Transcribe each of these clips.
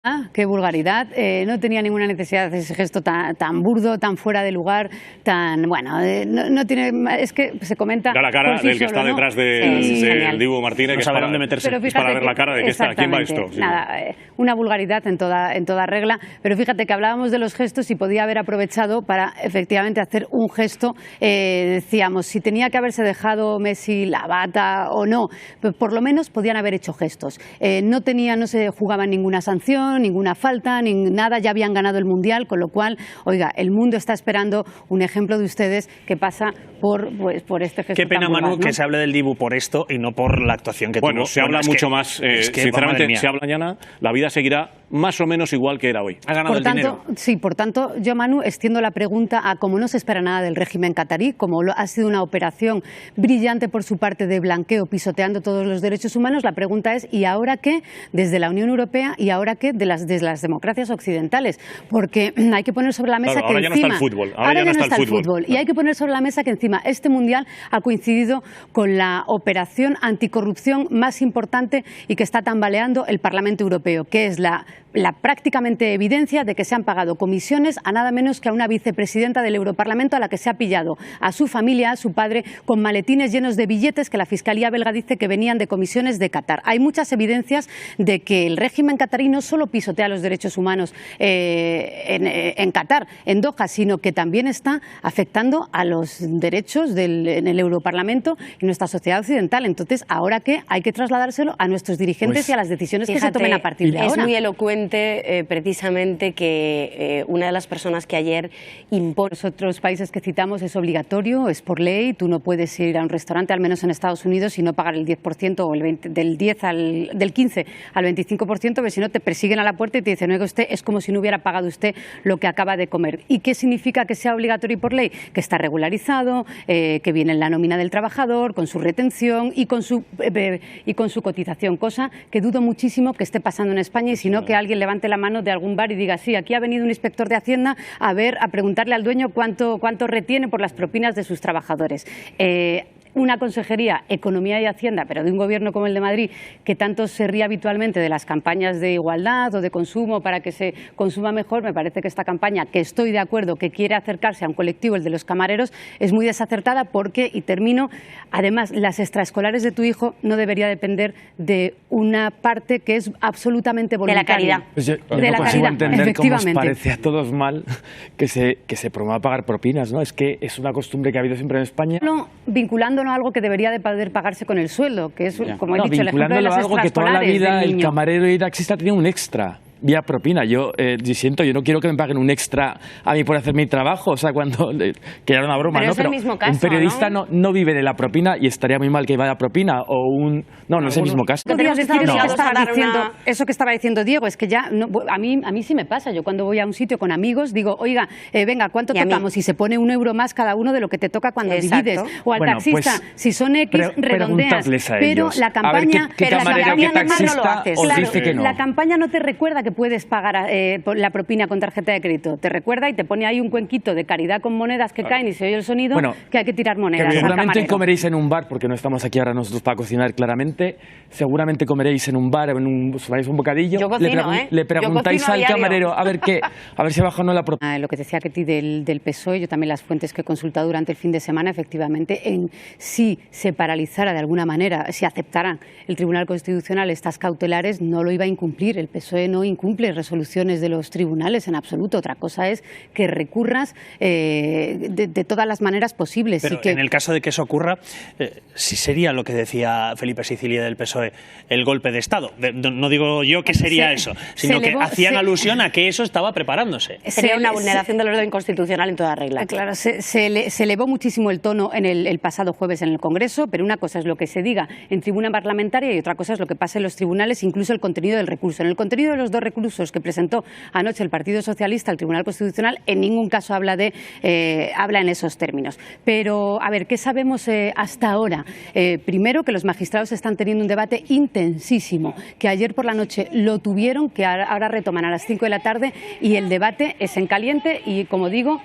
Ah, qué vulgaridad. No tenía ninguna necesidad de ese gesto tan burdo, tan fuera de lugar, tan... Bueno, no tiene... Es que se comenta... Da la cara del que está detrás del Dibu Martínez, que sabe dónde meterse. Pero es para ver la cara de que está. ¿Quién va esto? Sí. Nada, una vulgaridad en toda regla. Pero fíjate que hablábamos de los gestos y podía haber aprovechado para efectivamente hacer un gesto. Decíamos, si tenía que haberse dejado Messi la bata o no, pues por lo menos podían haber hecho gestos. No se jugaba ninguna sanción, ninguna falta, ni nada, ya habían ganado el Mundial, con lo cual, oiga, el mundo está esperando un ejemplo de ustedes que pasa por este gesto. Qué pena, tan vulgar, Manu, ¿no? que se hable del Dibu por esto y no por la actuación que tuvo. Bueno, se habla mucho más, sinceramente, se habla mañana, la vida seguirá más o menos igual que era hoy. Ha ganado el dinero. Sí, por tanto, yo, Manu, extiendo la pregunta a como no se espera nada del régimen catarí, como ha sido una operación brillante por su parte de blanqueo, pisoteando todos los derechos humanos, la pregunta es, ¿y ahora qué desde la Unión Europea y ahora qué desde las democracias occidentales? Porque hay que poner sobre la mesa ahora que ya encima... no está el fútbol. Ahora ya no está el fútbol. Y hay que poner sobre la mesa que encima este Mundial ha coincidido con la operación anticorrupción más importante y que está tambaleando el Parlamento Europeo, que es la prácticamente evidencia de que se han pagado comisiones a nada menos que a una vicepresidenta del Europarlamento a la que se ha pillado a su familia, a su padre, con maletines llenos de billetes que la Fiscalía belga dice que venían de comisiones de Qatar. Hay muchas evidencias de que el régimen catarí no solo pisotea los derechos humanos en Qatar, en Doha, sino que también está afectando a los derechos en el Europarlamento y nuestra sociedad occidental. Entonces, ¿ahora qué? Hay que trasladárselo a nuestros dirigentes y a las decisiones que se tomen a partir de ahora. Es muy elocuente precisamente que una de las personas que ayer impone... En los otros países que citamos es obligatorio, es por ley, tú no puedes ir a un restaurante, al menos en Estados Unidos, y no pagar el 10% o del 15 al 25%, porque si no te persiguen a la puerta y te dicen, oiga usted, es como si no hubiera pagado usted lo que acaba de comer. ¿Y qué significa que sea obligatorio y por ley? Que está regularizado, que viene en la nómina del trabajador, con su retención y con su cotización, cosa que dudo muchísimo que esté pasando en España, y si no, que alguien levante la mano de algún bar y diga, sí, aquí ha venido un inspector de Hacienda a preguntarle al dueño cuánto retiene por las propinas de sus trabajadores. Una consejería, Economía y Hacienda, pero de un gobierno como el de Madrid, que tanto se ríe habitualmente de las campañas de igualdad o de consumo para que se consuma mejor, me parece que esta campaña, que estoy de acuerdo, que quiere acercarse a un colectivo, el de los camareros, es muy desacertada porque, y termino, además, las extraescolares de tu hijo no debería depender de una parte que es absolutamente voluntaria. De la caridad. Pues yo de no la consigo caridad, entender cómo os efectivamente. parece a todos mal que se promueva pagar propinas, ¿no? Es que es una costumbre que ha habido siempre en España. No, vinculándolo a algo que debería de poder pagarse con el sueldo, que es, como he dicho, el ejemplo de vinculándolo las a algo que toda la extraescolares vida del el niño. camarero y taxista tenía un extra vía propina. Yo no quiero que me paguen un extra a mí por hacer mi trabajo, o sea, que era una broma, pero ¿no? es el mismo caso, un periodista no vive de la propina y estaría muy mal que iba a la propina no es el mismo caso. Podrías decir No. eso que estaba diciendo Diego, es que ya a mí sí me pasa. Yo cuando voy a un sitio con amigos digo, oiga, venga, ¿cuánto tocamos? Y se pone €1 más cada uno de lo que te toca cuando divides. O al taxista, pues, si son X, redondeas. Pero la campaña, la campaña no te recuerda que puedes pagar la propina con tarjeta de crédito. Te recuerda y te pone ahí un cuenquito de caridad con monedas que caen y se oye el sonido que hay que tirar monedas. Seguramente comeréis en un bar, porque no estamos aquí ahora nosotros para cocinar claramente. Seguramente comeréis en un bar, tomaréis un bocadillo. Yo cocino, le preguntáis al camarero a ver si baja o no la propina. Lo que decía Ketty del PSOE, yo también las fuentes que he consultado durante el fin de semana, efectivamente, si se paralizara de alguna manera, si aceptara el Tribunal Constitucional estas cautelares, no lo iba a incumplir. El PSOE no incumple resoluciones de los tribunales en absoluto. Otra cosa es que recurras de todas las maneras posibles. Pero en el caso de que eso ocurra, sí sería lo que decía Felipe Sicilia del PSOE, el golpe de Estado. No digo yo que sería eso, sino que hacían alusión a que eso estaba preparándose. Sería una vulneración del orden constitucional en toda regla. Claro, se elevó muchísimo el tono en el pasado jueves en el Congreso, pero una cosa es lo que se diga en tribuna parlamentaria y otra cosa es lo que pasa en los tribunales, incluso el contenido del recurso. En el contenido de los dos recursos que presentó anoche el Partido Socialista al Tribunal Constitucional, en ningún caso habla en esos términos. Pero, a ver, ¿qué sabemos hasta ahora? Primero, que los magistrados están teniendo un debate intensísimo, que ayer por la noche lo tuvieron, que ahora retoman a las 5 de la tarde y el debate es en caliente y, como digo,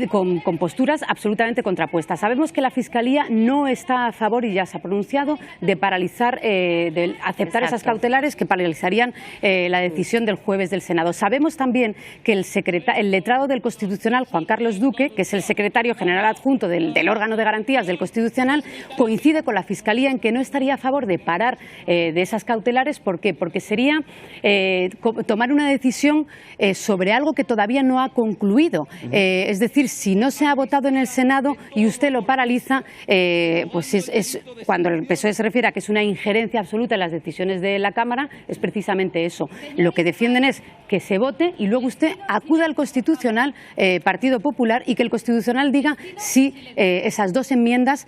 con posturas absolutamente contrapuestas. Sabemos que la Fiscalía no está a favor, y ya se ha pronunciado, de paralizar, de aceptar esas cautelares que paralizarían la decisión del jueves del Senado. Sabemos también que el letrado del Constitucional, Juan Carlos Duque, que es el secretario general adjunto del órgano de garantías del Constitucional, coincide con la Fiscalía en que no estaría a favor de parar de esas cautelares. ¿Por qué? Porque sería tomar una decisión sobre algo que todavía no ha concluido. Es decir, si no se ha votado en el Senado y usted lo paraliza, pues es cuando el PSOE se refiere a que es una injerencia absoluta en las decisiones de la Cámara, es precisamente eso. Lo que defienden es que se vote y luego usted acuda al Constitucional, Partido Popular, y que el Constitucional diga si esas dos enmiendas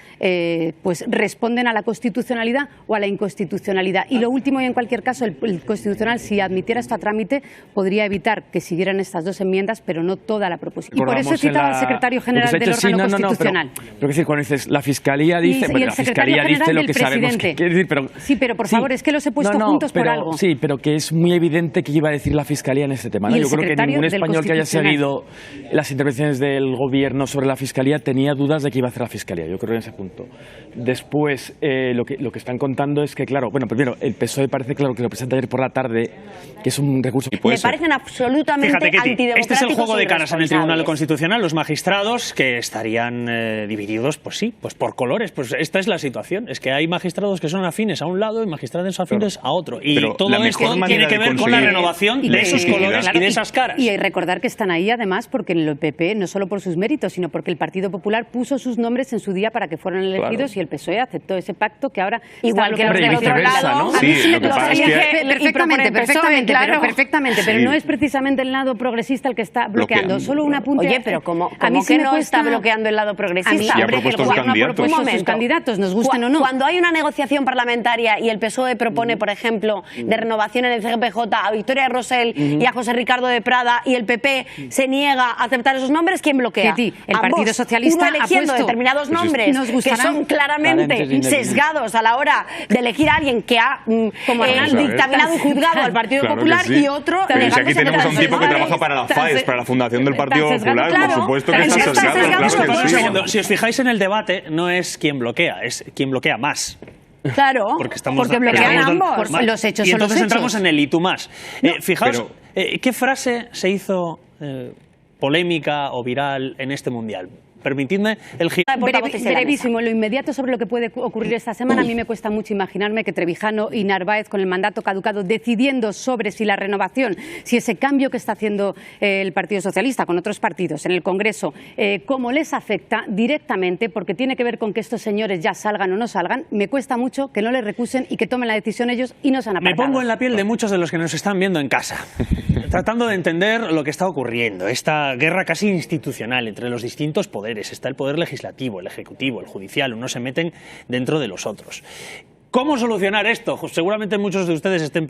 pues responden a la constitucionalidad o a la inconstitucionalidad. Y lo último, y en cualquier caso, el Constitucional, si admitiera esto a trámite, podría evitar que siguieran estas dos enmiendas, pero no toda la proposición. Y por eso he citado al secretario general del órgano constitucional. Pero que cuando dices, la Fiscalía dice, la Fiscalía dice lo que sabemos que quiere decir, pero sí, pero por favor, es que los he puesto juntos por algo. Sí, pero que es muy evidente que iba a decir la Fiscalía en este tema, ¿no? Yo creo que ningún español que haya seguido las intervenciones del Gobierno sobre la Fiscalía tenía dudas de que iba a hacer la Fiscalía. Yo creo que en ese punto. Después, lo que están contando es que, claro, bueno, primero, el PSOE parece claro que lo presenta ayer por la tarde, que es un recurso que puede ser. Me parecen absolutamente antidemocráticos. Este es el juego de caras en el Tribunal Constitucional. Los magistrados que estarían divididos, pues sí, pues por colores. Pues esta es la situación. Es que hay magistrados que son afines a un lado y magistrados afines a otro. Y pero todo esto tiene que ver con la renovación de esos colores y de esas caras. Y recordar que están ahí además porque en el PP, no solo por sus méritos, sino porque el Partido Popular puso sus nombres en su día para que fueran elegidos, y el PSOE aceptó ese pacto que ahora... Igual que los del otro lado, ¿no? A mí sí me perfectamente, pero no es precisamente el lado progresista el que está bloqueando. Solo un apunte. Oye, pero ¿cómo que no está bloqueando el lado progresista? Ha propuesto sus candidatos, nos gusten o no. Cuando hay una negociación parlamentaria y el PSOE propone, por ejemplo, de renovación en el CGPJ a Victoria Rosell y a José Ricardo de Prada, y el PP se niega a aceptar esos nombres, ¿quién bloquea? El Partido Socialista uno eligiendo determinados nombres que son claramente sesgados a la hora de elegir a alguien que ha dictaminado y juzgado al Partido Popular, y otro... Pero si aquí tenemos a un tipo que trabaja para la FAES, para la Fundación del Partido Popular, por supuesto que está sesgado. Si os fijáis en el debate, no es quien bloquea, es quien bloquea más. Claro, porque bloquean ambos. Los hechos y son los entonces hechos. entramos en el y tú más. Fijaos, ¿qué frase se hizo polémica o viral en este Mundial? Permitidme el brevísimo, lo inmediato sobre lo que puede ocurrir esta semana. A mí me cuesta mucho imaginarme que Trevijano y Narváez, con el mandato caducado, decidiendo sobre si la renovación, si ese cambio que está haciendo el Partido Socialista con otros partidos en el Congreso, cómo les afecta directamente, porque tiene que ver con que estos señores ya salgan o no salgan. Me cuesta mucho que no les recusen y que tomen la decisión ellos y no sean apartados. Me pongo en la piel de muchos de los que nos están viendo en casa, tratando de entender lo que está ocurriendo, esta guerra casi institucional entre los distintos poderes. Está el poder legislativo, el ejecutivo, el judicial, unos se meten dentro de los otros. ¿Cómo solucionar esto? Seguramente muchos de ustedes estén